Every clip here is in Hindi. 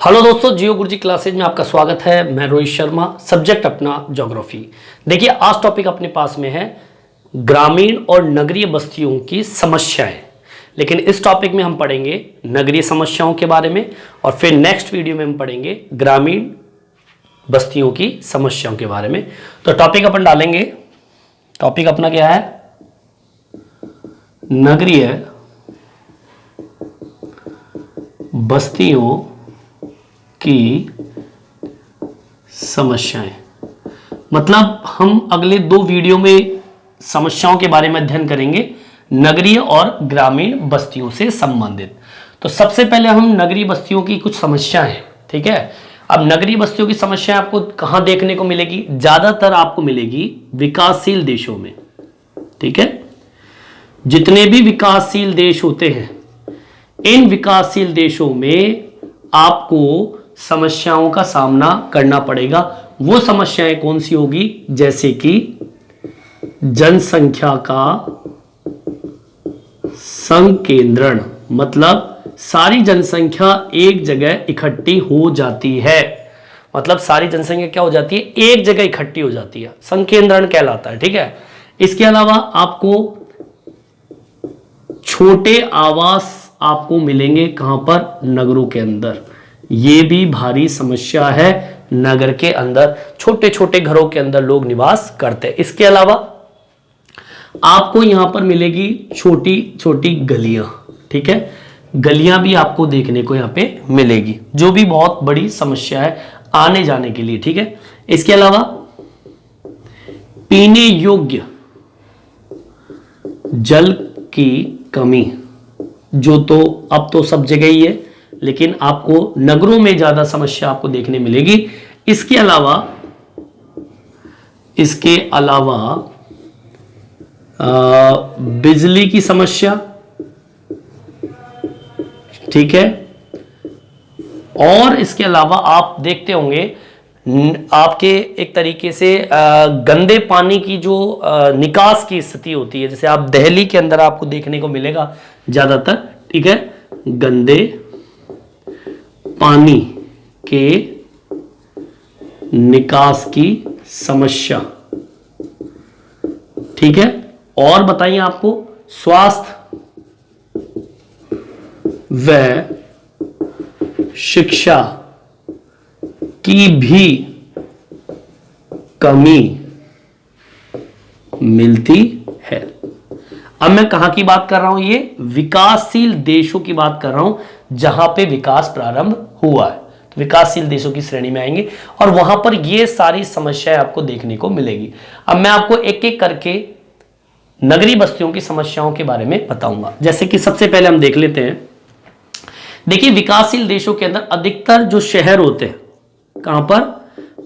हेलो दोस्तों, जियो गुरुजी क्लासेज में आपका स्वागत है। मैं रोहित शर्मा, सब्जेक्ट अपना ज्योग्राफी। देखिए, आज टॉपिक अपने पास में है ग्रामीण और नगरीय बस्तियों की समस्याएं। लेकिन इस टॉपिक में हम पढ़ेंगे नगरीय समस्याओं के बारे में और फिर नेक्स्ट वीडियो में हम पढ़ेंगे ग्रामीण बस्तियों की समस्याओं के बारे में। तो टॉपिक अपन डालेंगे, टॉपिक अपना क्या है? नगरीय बस्तियों की समस्याएं। मतलब हम अगले दो वीडियो में समस्याओं के बारे में अध्ययन करेंगे नगरीय और ग्रामीण बस्तियों से संबंधित। तो सबसे पहले हम नगरीय बस्तियों की कुछ समस्याएं, ठीक है। अब नगरीय बस्तियों की समस्याएं आपको कहां देखने को मिलेगी? ज्यादातर आपको मिलेगी विकासशील देशों में, ठीक है। जितने भी विकासशील देश होते हैं, इन विकासशील देशों में आपको समस्याओं का सामना करना पड़ेगा। वो समस्याएं कौन सी होगी? जैसे कि जनसंख्या का संकेंद्रण, मतलब सारी जनसंख्या एक जगह इकट्ठी हो जाती है। मतलब सारी जनसंख्या क्या हो जाती है? एक जगह इकट्ठी हो जाती है, संकेंद्रण कहलाता है, ठीक है। इसके अलावा आपको छोटे आवास आपको मिलेंगे, कहां पर? नगरों के अंदर। ये भी भारी समस्या है। नगर के अंदर छोटे छोटे घरों के अंदर लोग निवास करते हैं। इसके अलावा आपको यहां पर मिलेगी छोटी छोटी गलियां, ठीक है। गलियां भी आपको देखने को यहां पे मिलेगी, जो भी बहुत बड़ी समस्या है आने जाने के लिए, ठीक है। इसके अलावा पीने योग्य जल की कमी, जो तो अब तो सब जगह ही है, लेकिन आपको नगरों में ज्यादा समस्या आपको देखने मिलेगी। इसके अलावा बिजली की समस्या, ठीक है। और इसके अलावा आप देखते होंगे आपके एक तरीके से गंदे पानी की जो निकास की स्थिति होती है, जैसे आप दिल्ली के अंदर आपको देखने को मिलेगा ज्यादातर, ठीक है, गंदे पानी के निकास की समस्या, ठीक है। और बताइए, आपको स्वास्थ्य व शिक्षा की भी कमी मिलती है। अब मैं कहां की बात कर रहा हूं? ये विकासशील देशों की बात कर रहा हूं, जहां पे विकास प्रारंभ हुआ है। तो विकासशील देशों की श्रेणी में आएंगे और वहां पर ये सारी समस्याएं आपको देखने को मिलेगी। अब मैं आपको एक एक करके नगरीय बस्तियों की समस्याओं के बारे में बताऊंगा। जैसे कि सबसे पहले हम देख लेते हैं। देखिए, विकासशील देशों के अंदर अधिकतर जो शहर होते हैं, कहां पर?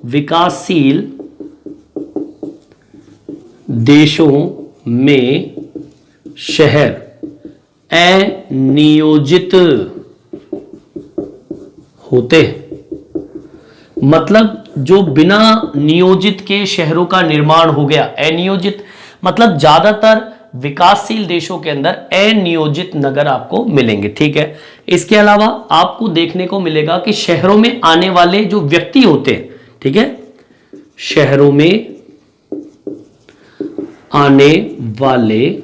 विकासशील देशों में शहर अनियोजित होते हैं। मतलब जो बिना नियोजित के शहरों का निर्माण हो गया, अनियोजित मतलब ज्यादातर विकासशील देशों के अंदर अनियोजित नगर आपको मिलेंगे, ठीक है। इसके अलावा आपको देखने को मिलेगा कि शहरों में आने वाले जो व्यक्ति होते हैं, ठीक है, शहरों में आने वाले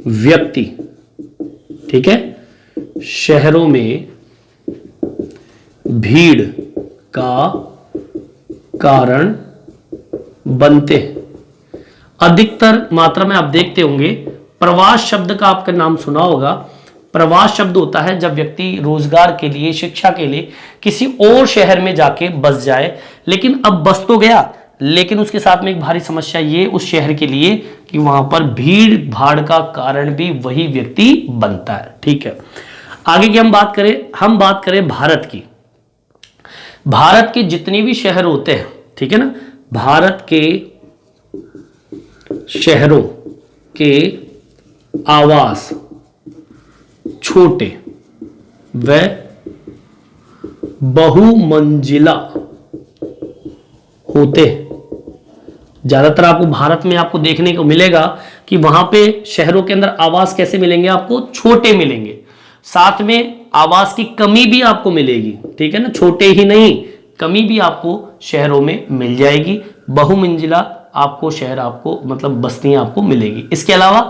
व्यक्ति, ठीक है, शहरों में भीड़ का कारण बनते हैं। अधिकतर मात्रा में आप देखते होंगे, प्रवास शब्द का आपका नाम सुना होगा। प्रवास शब्द होता है जब व्यक्ति रोजगार के लिए, शिक्षा के लिए किसी और शहर में जाके बस जाए, लेकिन अब बस तो गया, लेकिन उसके साथ में एक भारी समस्या ये उस शहर के लिए कि वहां पर भीड़ भाड़ का कारण भी वही व्यक्ति बनता है, ठीक है। आगे की हम बात करें भारत की। भारत के जितने भी शहर होते हैं, ठीक है ना, भारत के शहरों के आवास छोटे व बहुमंजिला होते हैं। ज्यादातर आपको भारत में आपको देखने को मिलेगा कि वहां पे शहरों के अंदर आवास कैसे मिलेंगे? आपको छोटे मिलेंगे। साथ में आवास की कमी भी आपको मिलेगी, ठीक है ना, छोटे ही नहीं, कमी भी आपको शहरों में मिल जाएगी। बहुमंजिला आपको शहर, आपको मतलब बस्तियां आपको मिलेगी। इसके अलावा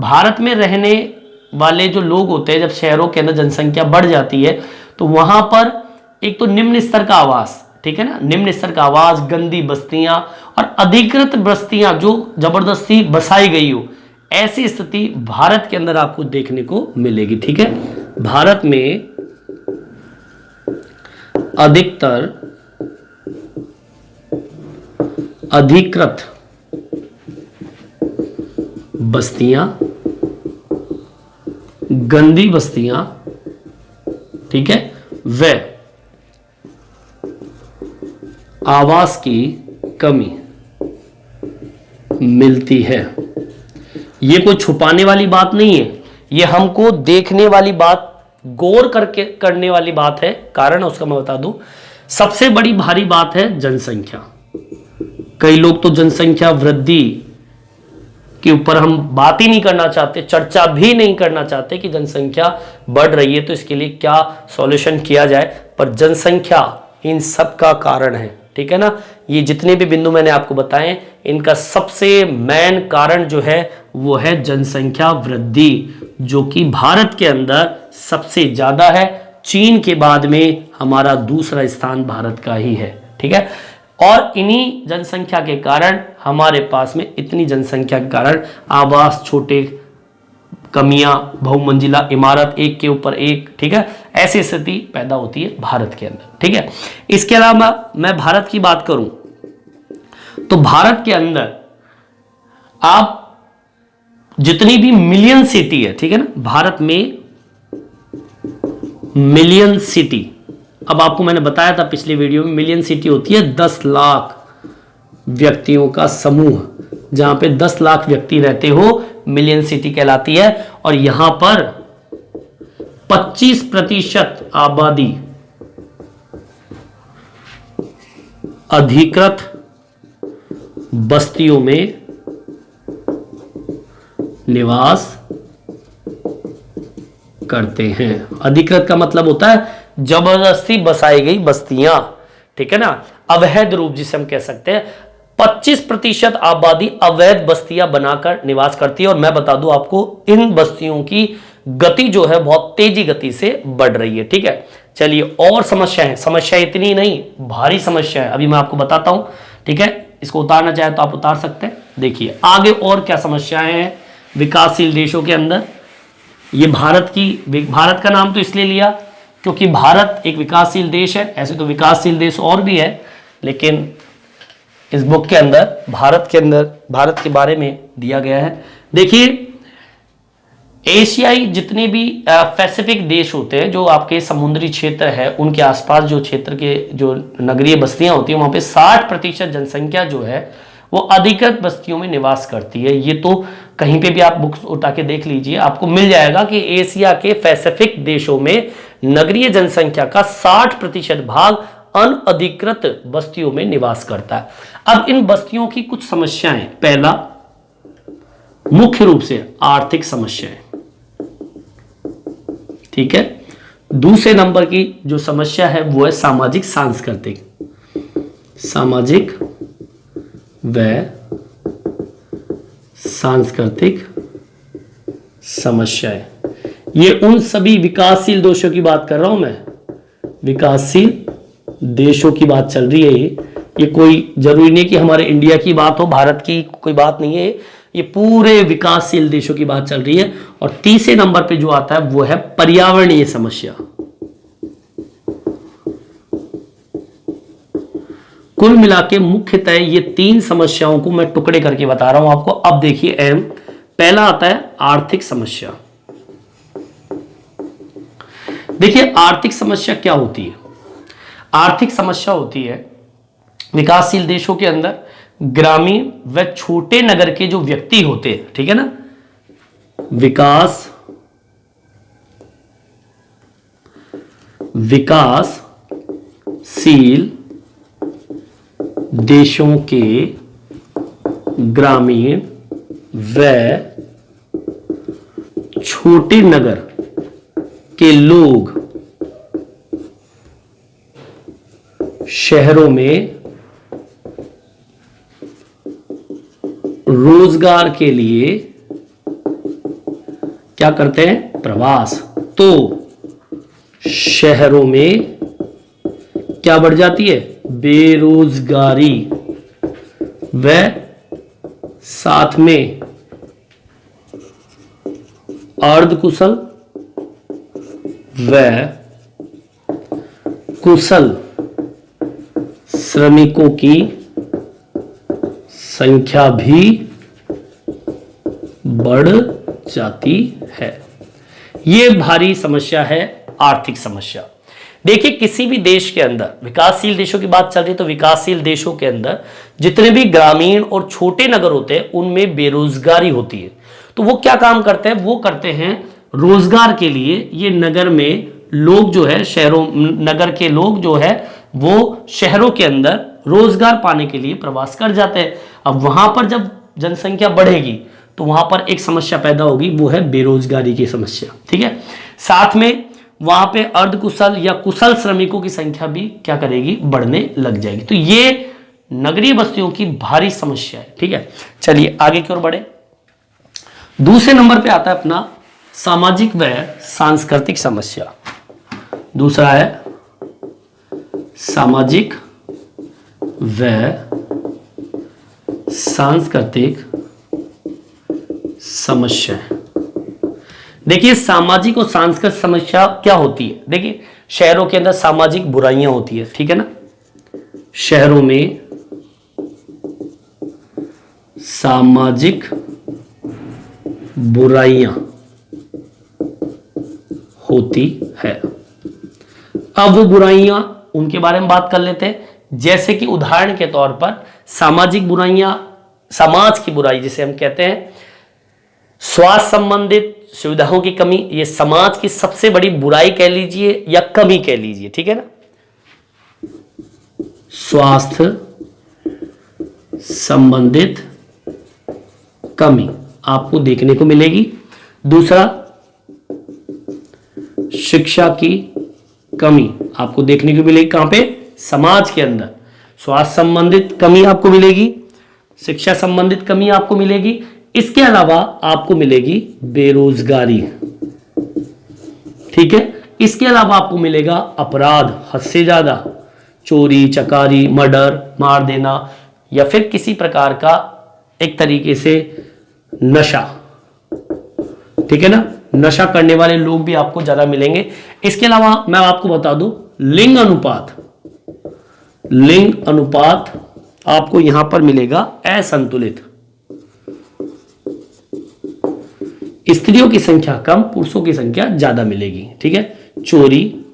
भारत में रहने वाले जो लोग होते हैं, जब शहरों के अंदर जनसंख्या बढ़ जाती है तो वहां पर एक तो निम्न स्तर का आवास, ठीक है ना, निम्न स्तर का आवास, गंदी बस्तियां और अधिकृत बस्तियां जो जबरदस्ती बसाई गई हो, ऐसी स्थिति भारत के अंदर आपको देखने को मिलेगी। ठीक है, भारत में अधिकतर अधिकृत बस्तियां, गंदी बस्तियां, ठीक है, व आवास की कमी मिलती है। ये कोई छुपाने वाली बात नहीं है, ये हमको देखने वाली बात, गौर करके करने वाली बात है। कारण उसका मैं बता दूं, सबसे बड़ी भारी बात है जनसंख्या। कई लोग तो जनसंख्या वृद्धि के ऊपर हम बात ही नहीं करना चाहते, चर्चा भी नहीं करना चाहते कि जनसंख्या बढ़ रही है तो इसके लिए क्या सॉल्यूशन किया जाए, पर जनसंख्या इन सब का कारण है। ठीक है ना, ये जितने भी बिंदु मैंने आपको बताए, इनका सबसे मेन कारण जो है वो है जनसंख्या वृद्धि, जो कि भारत के अंदर सबसे ज्यादा है। चीन के बाद में हमारा दूसरा स्थान भारत का ही है। ठीक है, और इन्हीं जनसंख्या के कारण हमारे पास में, इतनी जनसंख्या के कारण आवास छोटे, कमियां, बहुमंजिला इमारत एक के ऊपर एक, ठीक है, ऐसी स्थिति पैदा होती है भारत के अंदर। ठीक है, इसके अलावा मैं भारत की बात करूं तो भारत के अंदर आप जितनी भी मिलियन सिटी है, ठीक है ना, भारत में मिलियन सिटी, अब आपको मैंने बताया था पिछली वीडियो में, मिलियन सिटी होती है 10 लाख व्यक्तियों का समूह, जहां पे 10 लाख व्यक्ति रहते हो, मिलियन सिटी कहलाती है। और यहां पर 25% आबादी अधिकृत बस्तियों में निवास करते हैं। अधिकृत का मतलब होता है जबरदस्ती बसाई गई बस्तियां, ठीक है ना, अवैध रूप जिसे हम कह सकते हैं। 25% आबादी अवैध बस्तियां बनाकर निवास करती है। और मैं बता दूं आपको, इन बस्तियों की गति जो है बहुत तेजी गति से बढ़ रही है। ठीक है, चलिए और समस्या है, समस्या इतनी नहीं, भारी समस्या है, अभी मैं आपको बताता हूं। ठीक है, इसको उतारना चाहे तो आप उतार सकते हैं। देखिए आगे और क्या समस्याएं हैं विकासशील देशों के अंदर। ये भारत का नाम तो इसलिए लिया क्योंकि भारत एक विकासशील देश है, ऐसे तो विकासशील देश और भी है, लेकिन इस बुक के अंदर भारत के बारे में दिया गया है। देखिए, एशियाई जितने भी पैसिफिक देश होते हैं, जो आपके समुद्री क्षेत्र है, उनके आसपास जो क्षेत्र के जो नगरीय बस्तियां होती हैं, वहां पे 60% जनसंख्या जो है वो अधिकृत बस्तियों में निवास करती है। ये तो कहीं पे भी आप बुक्स उठा के देख लीजिए, आपको मिल जाएगा कि एशिया के पैसिफिक देशों में नगरीय जनसंख्या का 60% भाग अनअधिकृत बस्तियों में निवास करता है। अब इन बस्तियों की कुछ समस्याएं, पहला मुख्य रूप से आर्थिक समस्याएं, ठीक है, दूसरे नंबर की जो समस्या है वो है सामाजिक सांस्कृतिक समस्याएं। ये उन सभी विकासशील देशों की बात कर रहा हूं मैं, विकासशील देशों की बात चल रही है। ये कोई जरूरी नहीं कि हमारे इंडिया की बात हो, भारत की कोई बात नहीं है, ये पूरे विकासशील देशों की बात चल रही है। और तीसरे नंबर पे जो आता है वो है पर्यावरणीय समस्या। कुल मिला के मुख्यतः ये 3 समस्याओं को मैं टुकड़े करके बता रहा हूं आपको। अब देखिए अहम, पहला आता है आर्थिक समस्या। देखिए आर्थिक समस्या क्या होती है? आर्थिक समस्या होती है विकासशील देशों के अंदर ग्रामीण व छोटे नगर के जो व्यक्ति होते हैं, ठीक है ना, विकासशील देशों के ग्रामीण व छोटे नगर के लोग शहरों में रोजगार के लिए क्या करते हैं, प्रवास। तो शहरों में क्या बढ़ जाती है, बेरोजगारी, व साथ में अर्धकुशल व कुशल श्रमिकों की संख्या भी बढ़ जाती है। यह भारी समस्या है, आर्थिक समस्या। देखिए, किसी भी देश के अंदर, विकासशील देशों की बात चल रही है, तो विकासशील देशों के अंदर जितने भी ग्रामीण और छोटे नगर होते हैं उनमें बेरोजगारी होती है। तो वो क्या काम करते हैं, वो करते हैं रोजगार के लिए, ये नगर में लोग जो है, शहरों नगर के लोग जो है वो शहरों के अंदर रोजगार पाने के लिए प्रवास कर जाते हैं। अब वहां पर जब जनसंख्या बढ़ेगी तो वहां पर एक समस्या पैदा होगी, वो है बेरोजगारी की समस्या। ठीक है, साथ में वहां पे अर्धकुशल या कुशल श्रमिकों की संख्या भी क्या करेगी, बढ़ने लग जाएगी। तो ये नगरीय बस्तियों की भारी समस्या है। ठीक है, चलिए आगे की ओर बढ़े। दूसरे नंबर पे आता है अपना सामाजिक व सांस्कृतिक समस्या। दूसरा है सामाजिक व सांस्कृतिक समस्या। देखिए, सामाजिक और सांस्कृतिक समस्या क्या होती है। देखिए, शहरों के अंदर सामाजिक बुराइयां होती है, ठीक है ना, शहरों में सामाजिक बुराइयां होती है। अब वो बुराइयां, उनके बारे में बात कर लेते हैं। जैसे कि उदाहरण के तौर पर सामाजिक बुराइयां, समाज की बुराई जिसे हम कहते हैं, स्वास्थ्य संबंधित सुविधाओं की कमी, ये समाज की सबसे बड़ी बुराई कह लीजिए या कमी कह लीजिए, ठीक है ना। स्वास्थ्य संबंधित कमी आपको देखने को मिलेगी। दूसरा, शिक्षा की कमी आपको देखने को मिलेगी। कहां पे, समाज के अंदर स्वास्थ्य संबंधित कमी आपको मिलेगी, शिक्षा संबंधित कमी आपको मिलेगी। इसके अलावा आपको मिलेगी बेरोजगारी, ठीक है। इसके अलावा आपको मिलेगा अपराध, हद से ज्यादा, चोरी चकारी, मर्डर, मार देना, या फिर किसी प्रकार का एक तरीके से नशा, ठीक है ना, नशा करने वाले लोग भी आपको ज्यादा मिलेंगे। इसके अलावा मैं आपको बता दूं, लिंग अनुपात आपको यहां पर मिलेगा असंतुलित। स्त्रियों की संख्या कम, पुरुषों की संख्या ज्यादा मिलेगी, ठीक है। चोरी,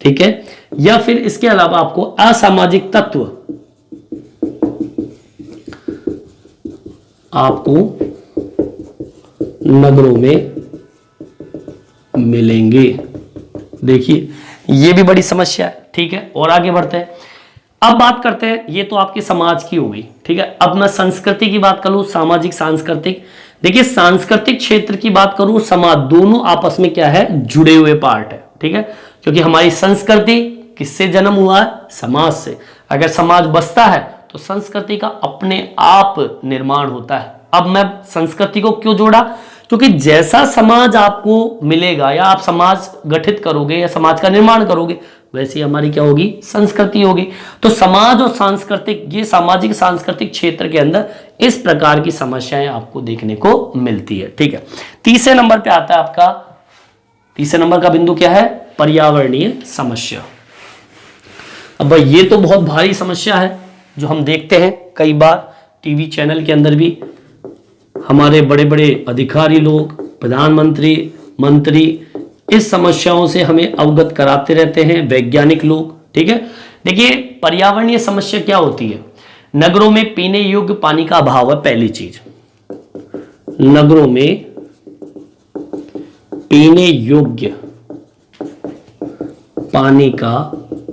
ठीक है, या फिर इसके अलावा आपको असामाजिक तत्व आपको नगरों में मिलेंगे। देखिए, ये भी बड़ी समस्या है, ठीक है। और आगे बढ़ते हैं, अब बात करते हैं, ये तो आपकी समाज की हो गई, ठीक है। अब मैं संस्कृति की बात करूं, सामाजिक सांस्कृतिक। देखिए, सांस्कृतिक क्षेत्र की बात करूं, समाज, दोनों आपस में क्या है, जुड़े हुए पार्ट है, ठीक है। क्योंकि हमारी संस्कृति किससे जन्म हुआ है, समाज से। अगर समाज बसता है तो संस्कृति का अपने आप निर्माण होता है। अब मैं संस्कृति को क्यों जोड़ा, क्योंकि जैसा समाज आपको मिलेगा या आप समाज गठित करोगे या समाज का निर्माण करोगे, वैसे हमारी क्या होगी, संस्कृति होगी। तो समाज और सांस्कृतिक, ये सामाजिक सांस्कृतिक क्षेत्र के अंदर इस प्रकार की समस्याएं आपको देखने को मिलती है, ठीक है। तीसरे नंबर पे आता है आपका, तीसरे नंबर का बिंदु क्या है, पर्यावरणीय समस्या। अब भाई, ये तो बहुत भारी समस्या है जो हम देखते हैं कई बार टीवी चैनल के अंदर भी। हमारे बड़े बड़े अधिकारी लोग, प्रधानमंत्री, मंत्री इस समस्याओं से हमें अवगत कराते रहते हैं, वैज्ञानिक लोग, ठीक है। देखिए, पर्यावरणीय समस्या क्या होती है, नगरों में पीने योग्य पानी का अभाव है। पहली चीज, नगरों में पीने योग्य पानी का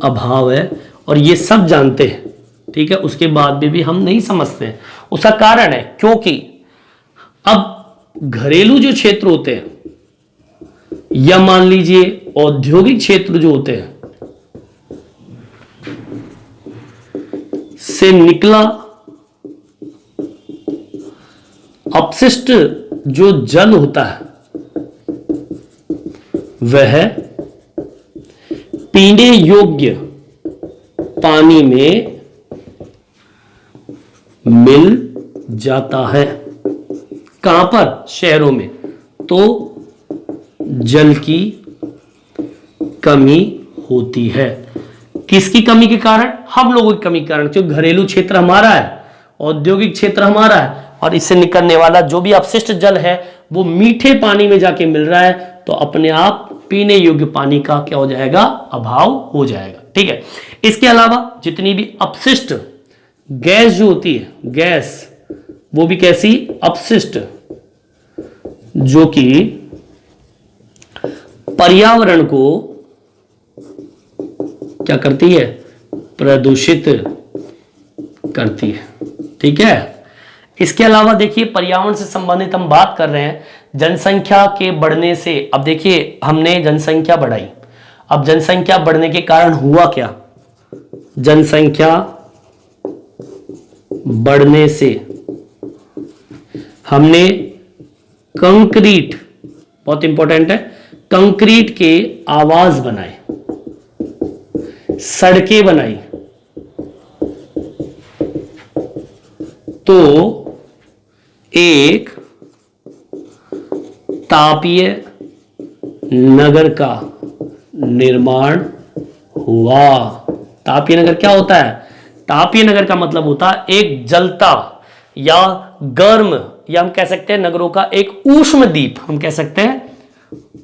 अभाव है, और ये सब जानते हैं, ठीक है। उसके बाद भी हम नहीं समझते हैं। उसका कारण है क्योंकि अब घरेलू जो क्षेत्र होते हैं या मान लीजिए औद्योगिक क्षेत्र जो होते हैं, इससे निकला अपशिष्ट जो जल होता है वह पीने योग्य पानी में मिल जाता है। कहां पर? शहरों में। तो जल की कमी होती है। किसकी कमी के कारण? हम लोगों की कमी के कारण। जो घरेलू क्षेत्र हमारा है, औद्योगिक क्षेत्र हमारा है, और इससे निकलने वाला जो भी अपशिष्ट जल है वो मीठे पानी में जाके मिल रहा है, तो अपने आप पीने योग्य पानी का क्या हो जाएगा? अभाव हो जाएगा। ठीक है। इसके अलावा जितनी भी अपशिष्ट गैस जो होती है, गैस वो भी कैसी? अपशिष्ट, जो कि पर्यावरण को क्या करती है? प्रदूषित करती है। ठीक है। इसके अलावा देखिए, पर्यावरण से संबंधित हम बात कर रहे हैं, जनसंख्या के बढ़ने से। अब देखिए, हमने जनसंख्या बढ़ाई, अब जनसंख्या बढ़ने के कारण हुआ क्या? जनसंख्या बढ़ने से हमने कंक्रीट, बहुत इंपॉर्टेंट है, कंक्रीट के आवास बनाए, सड़कें बनाई, तो एक तापीय नगर का निर्माण हुआ। तापीय नगर क्या होता है? तापीय नगर का मतलब होता है एक जलता या गर्म, या हम कह सकते हैं नगरों का एक ऊष्म द्वीप, हम कह सकते हैं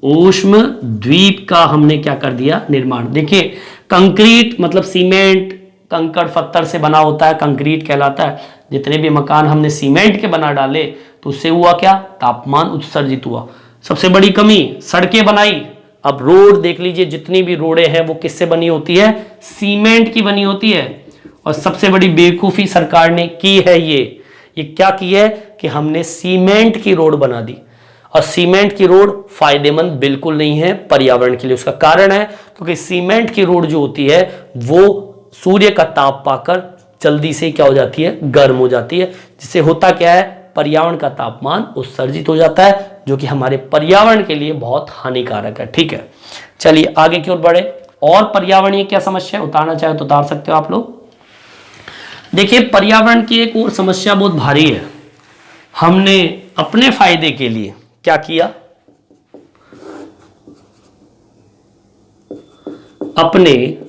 ऊष्म द्वीप का हमने क्या कर दिया? निर्माण। देखिए, कंक्रीट मतलब सीमेंट, कंकड़ पत्थर से बना होता है, कंक्रीट कहलाता है। जितने भी मकान हमने सीमेंट के बना डाले तो उससे हुआ क्या? तापमान उत्सर्जित हुआ। सबसे बड़ी कमी, सड़कें बनाई। अब रोड देख लीजिए, जितनी भी रोडें हैं वो किससे बनी होती है? सीमेंट की बनी होती है। और सबसे बड़ी बेवकूफी सरकार ने की है ये क्या की है कि हमने सीमेंट की रोड बना दी। और सीमेंट की रोड फायदेमंद बिल्कुल नहीं है पर्यावरण के लिए। उसका कारण है क्योंकि सीमेंट की रोड जो होती है वो सूर्य का ताप पाकर जल्दी से क्या हो जाती है? गर्म हो जाती है, जिससे होता क्या है? पर्यावरण का तापमान उत्सर्जित हो जाता है, जो कि हमारे पर्यावरण के लिए बहुत हानिकारक है। ठीक है, चलिए आगे की ओर बढ़े। और पर्यावरणीय क्या समस्या उतारना चाहे तो उतार सकते हो आप लोग। देखिए, पर्यावरण की एक और समस्या बहुत भारी है। हमने अपने फायदे के लिए क्या किया? अपने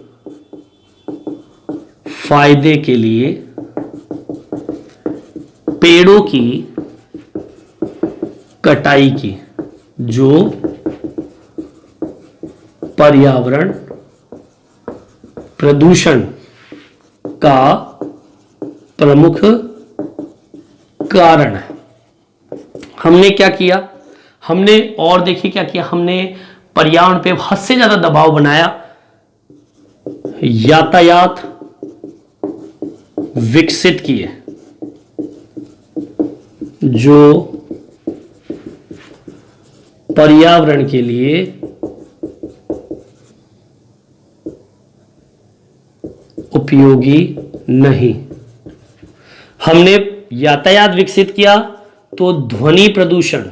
फायदे के लिए पेड़ों की कटाई की, जो पर्यावरण प्रदूषण का प्रमुख कारण है। हमने क्या किया? हमने और देखिए क्या किया? हमने पर्यावरण पे हद से ज्यादा दबाव बनाया, यातायात विकसित किए, जो पर्यावरण के लिए उपयोगी नहीं। हमने यातायात विकसित किया तो ध्वनि प्रदूषण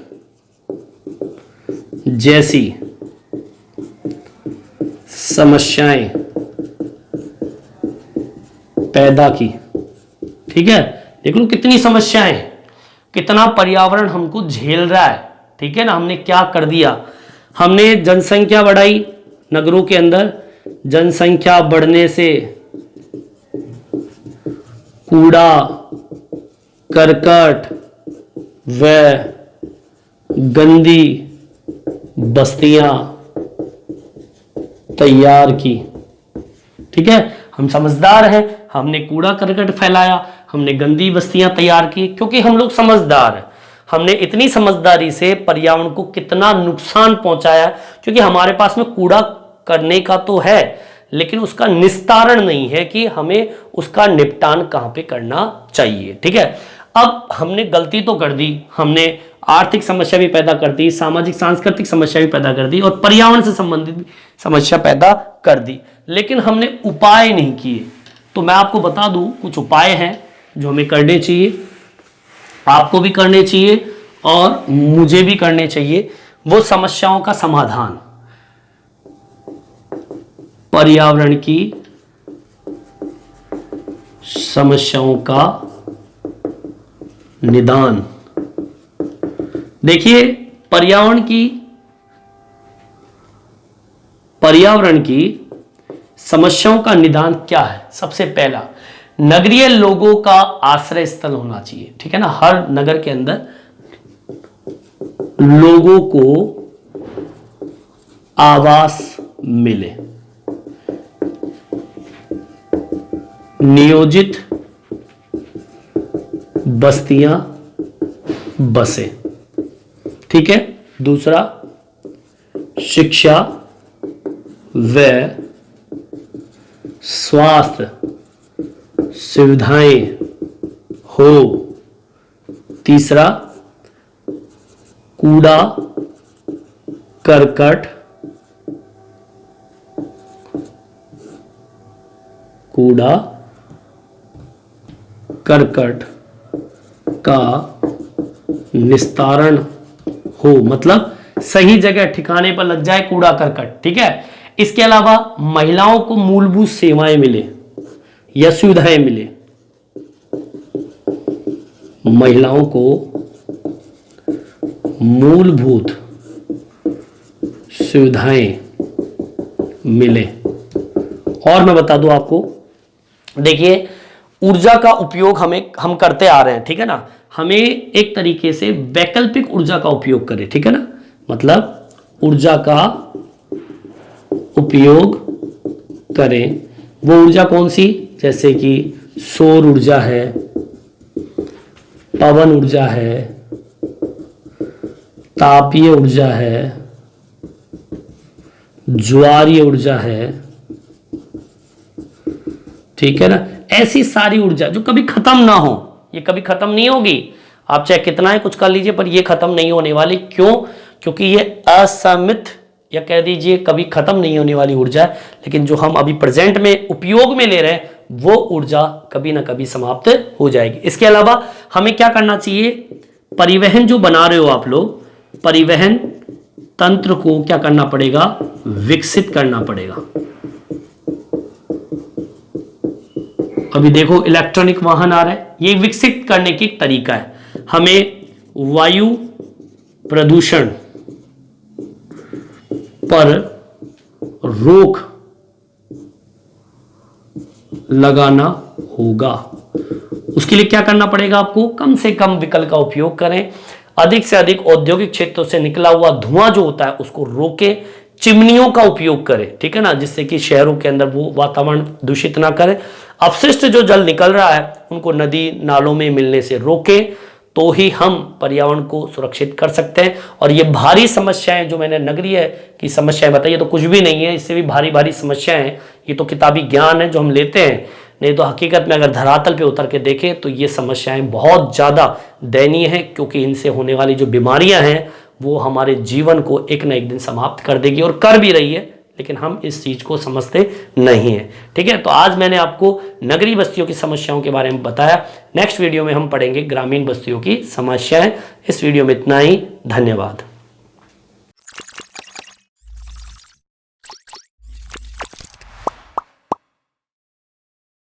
जैसी समस्याएं पैदा की। ठीक है, देख लो कितनी समस्याएं, कितना पर्यावरण हमको झेल रहा है। ठीक है ना, हमने क्या कर दिया? हमने जनसंख्या बढ़ाई, नगरों के अंदर जनसंख्या बढ़ने से कूड़ा करकट व गंदी बस्तियां तैयार की। ठीक है, हम समझदार हैं, हमने कूड़ा करकट फैलाया, हमने गंदी बस्तियां तैयार की, क्योंकि हम लोग समझदार हैं। हमने इतनी समझदारी से पर्यावरण को कितना नुकसान पहुंचाया, क्योंकि हमारे पास में कूड़ा करने का तो है, लेकिन उसका निस्तारण नहीं है कि हमें उसका निपटान कहां पे करना चाहिए। ठीक है, अब हमने गलती तो कर दी, हमने आर्थिक समस्या भी पैदा कर दी, सामाजिक सांस्कृतिक समस्या भी पैदा कर दी, और पर्यावरण से संबंधित समस्या पैदा कर दी, लेकिन हमने उपाय नहीं किए। तो मैं आपको बता दूं कुछ उपाय हैं जो हमें करने चाहिए, आपको भी करने चाहिए और मुझे भी करने चाहिए। वो समस्याओं का समाधान, पर्यावरण की समस्याओं का निदान। देखिए पर्यावरण की समस्याओं का निदान क्या है? सबसे पहला, नगरीय लोगों का आश्रय स्थल होना चाहिए, ठीक है ना। हर नगर के अंदर लोगों को आवास मिले, नियोजित बस्तियां बसे, ठीक है। दूसरा, शिक्षा व स्वास्थ्य सुविधाएं हो। तीसरा, कूड़ा करकट का निस्तारण हो, मतलब सही जगह ठिकाने पर लग जाए कूड़ा करकट, ठीक है। इसके अलावा महिलाओं को मूलभूत सेवाएं मिले या सुविधाएं मिले, महिलाओं को मूलभूत सुविधाएं मिले। और मैं बता दूं आपको, देखिए ऊर्जा का उपयोग हम करते आ रहे हैं, ठीक है ना। हमें एक तरीके से वैकल्पिक ऊर्जा का उपयोग करें, ठीक है ना। मतलब ऊर्जा का उपयोग करें। वो ऊर्जा कौन सी? जैसे कि सौर ऊर्जा है, पवन ऊर्जा है, तापीय ऊर्जा है, ज्वारीय ऊर्जा है, ठीक है ना। ऐसी सारी ऊर्जा जो कभी खत्म ना हो, ये कभी खत्म नहीं होगी। आप चाहे कितना ही कुछ कर लीजिए पर ये खत्म नहीं होने वाली। क्यों? क्योंकि ये असीमित या कह दीजिए कभी खत्म नहीं होने वाली ऊर्जा है। लेकिन जो हम अभी प्रेजेंट में उपयोग में ले रहे हैं वो ऊर्जा कभी ना कभी समाप्त हो जाएगी। इसके अलावा हमें क्या करना चाहिए? परिवहन जो बना रहे हो आप लोग, परिवहन तंत्र को क्या करना पड़ेगा? विकसित करना पड़ेगा। अभी देखो इलेक्ट्रॉनिक वाहन आ रहे हैं, ये विकसित करने की तरीका है। हमें वायु प्रदूषण पर रोक लगाना होगा। उसके लिए क्या करना पड़ेगा आपको? कम से कम विकल्प का उपयोग करें, अधिक से अधिक औद्योगिक क्षेत्रों से निकला हुआ धुआं जो होता है उसको रोके, चिमनियों का उपयोग करें, ठीक है ना, जिससे कि शहरों के अंदर वो वातावरण दूषित ना करें। अपशिष्ट जो जल निकल रहा है उनको नदी नालों में मिलने से रोके, तो ही हम पर्यावरण को सुरक्षित कर सकते हैं। और ये भारी समस्याएं जो मैंने नगरीय की समस्याएं बताई, ये तो कुछ भी नहीं है, इससे भी भारी भारी समस्याएं हैं। ये तो किताबी ज्ञान है जो हम लेते हैं, नहीं तो हकीकत में अगर धरातल पे उतर के देखें तो ये समस्याएं बहुत ज़्यादा दयनीय हैं। क्योंकि इनसे होने वाली जो बीमारियां हैं वो हमारे जीवन को एक न एक दिन समाप्त कर देगी, और कर भी रही है, लेकिन हम इस चीज़ को समझते नहीं हैं, ठीक है। तो आज मैंने आपको नगरीय बस्तियों की समस्याओं के बारे में बताया। नेक्स्ट वीडियो में हम पढ़ेंगे ग्रामीण बस्तियों की समस्याएं। इस वीडियो में इतना ही। धन्यवाद।